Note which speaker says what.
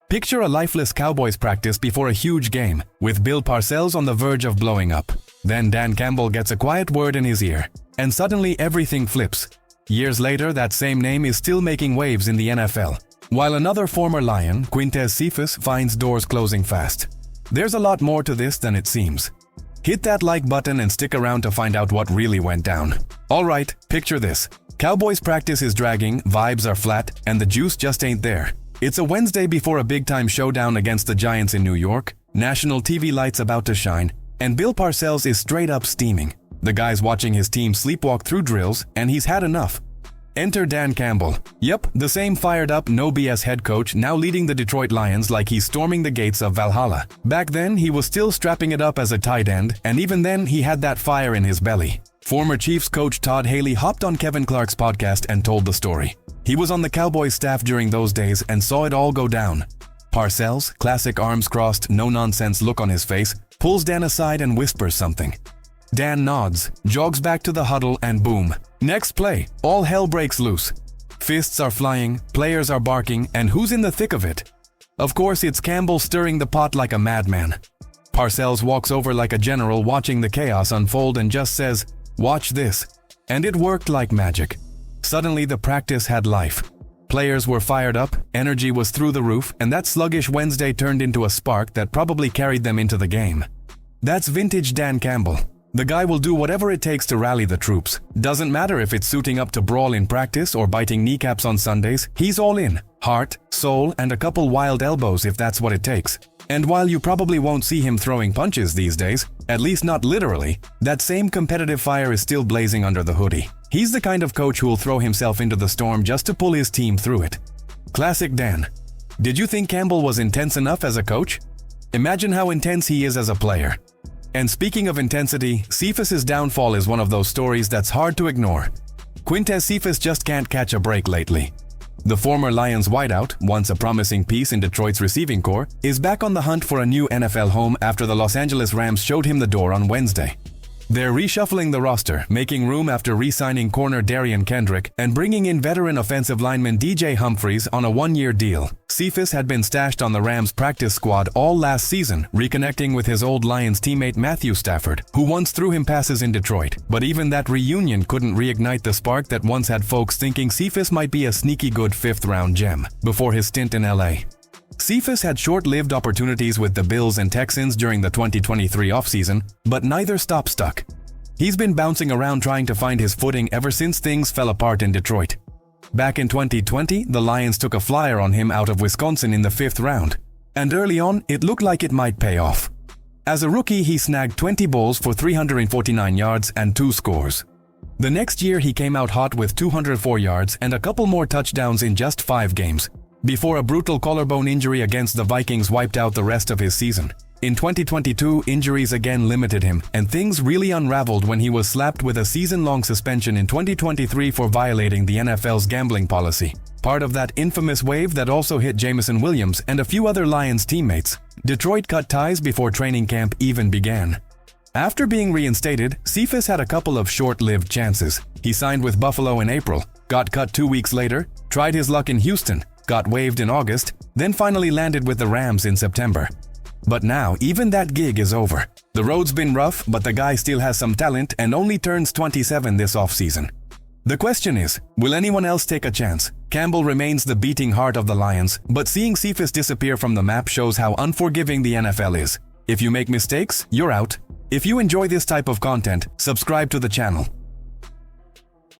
Speaker 1: Picture a lifeless Cowboys practice before a huge game, with Bill Parcells on the verge of blowing up. Then Dan Campbell gets a quiet word in his ear, and suddenly everything flips. Years later, that same name is still making waves in the NFL, while another former Lion, Cphus, finds doors closing fast. There's a lot more to this than it seems. Hit that like button and stick around to find out what really went down. Alright, picture this. Cowboys practice is dragging, vibes are flat, and the juice just ain't there. It's a Wednesday before a big-time showdown against the Giants in New York, national TV lights about to shine, and Bill Parcells is straight up steaming. The guy's watching his team sleepwalk through drills, and he's had enough. Enter Dan Campbell. Yep, the same fired-up, no BS head coach, now leading the Detroit Lions like he's storming the gates of Valhalla. Back then, he was still strapping it up as a tight end, and even then, he had that fire in his belly. Former Chiefs coach Todd Haley hopped on Kevin Clark's podcast and told the story. He was on the Cowboys staff during those days and saw it all go down. Parcells, classic arms crossed, no-nonsense look on his face, pulls Dan aside and whispers something. Dan nods, jogs back to the huddle, and boom. Next play, all hell breaks loose. Fists are flying, players are barking, and who's in the thick of it? Of course, it's Campbell stirring the pot like a madman. Parcells walks over like a general watching the chaos unfold and just says, "Watch this." And it worked like magic. Suddenly, the practice had life. Players were fired up, energy was through the roof, and that sluggish Wednesday turned into a spark that probably carried them into the game. That's vintage Dan Campbell. The guy will do whatever it takes to rally the troops. Doesn't matter if it's suiting up to brawl in practice or biting kneecaps on Sundays, he's all in. Heart, soul, and a couple wild elbows if that's what it takes. And while you probably won't see him throwing punches these days, at least not literally, that same competitive fire is still blazing under the hoodie. He's the kind of coach who'll throw himself into the storm just to pull his team through it. Classic Dan. Did you think Campbell was intense enough as a coach? Imagine how intense he is as a player. And speaking of intensity, Cphus's downfall is one of those stories that's hard to ignore. Cphus just can't catch a break lately. The former Lions wideout, once a promising piece in Detroit's receiving corps, is back on the hunt for a new NFL home after the Los Angeles Rams showed him the door on Wednesday. They're reshuffling the roster, making room after re-signing corner Darian Kendrick and bringing in veteran offensive lineman DJ Humphries on a one-year deal. Cphus had been stashed on the Rams' practice squad all last season, reconnecting with his old Lions teammate Matthew Stafford, who once threw him passes in Detroit. But even that reunion couldn't reignite the spark that once had folks thinking Cphus might be a sneaky good fifth-round gem before his stint in LA. Cphus had short-lived opportunities with the Bills and Texans during the 2023 offseason, but neither stopped stuck. He's been bouncing around trying to find his footing ever since things fell apart in Detroit. Back in 2020, the Lions took a flyer on him out of Wisconsin in the 5th round, and early on, it looked like it might pay off. As a rookie, he snagged 20 balls for 349 yards and 2 scores. The next year, he came out hot with 204 yards and a couple more touchdowns in just 5 games, before a brutal collarbone injury against the Vikings wiped out the rest of his season. In 2022, injuries again limited him, and things really unraveled when he was slapped with a season-long suspension in 2023 for violating the NFL's gambling policy. Part of that infamous wave that also hit Jameson Williams and a few other Lions teammates. Detroit cut ties before training camp even began. After being reinstated, Cphus had a couple of short-lived chances. He signed with Buffalo in April, got cut 2 weeks later, tried his luck in Houston, got waived in August, then finally landed with the Rams in September. But now, even that gig is over. The road's been rough, but the guy still has some talent and only turns 27 this offseason. The question is, will anyone else take a chance? Campbell remains the beating heart of the Lions, but seeing Cphus disappear from the map shows how unforgiving the NFL is. If you make mistakes, you're out. If you enjoy this type of content, subscribe to the channel.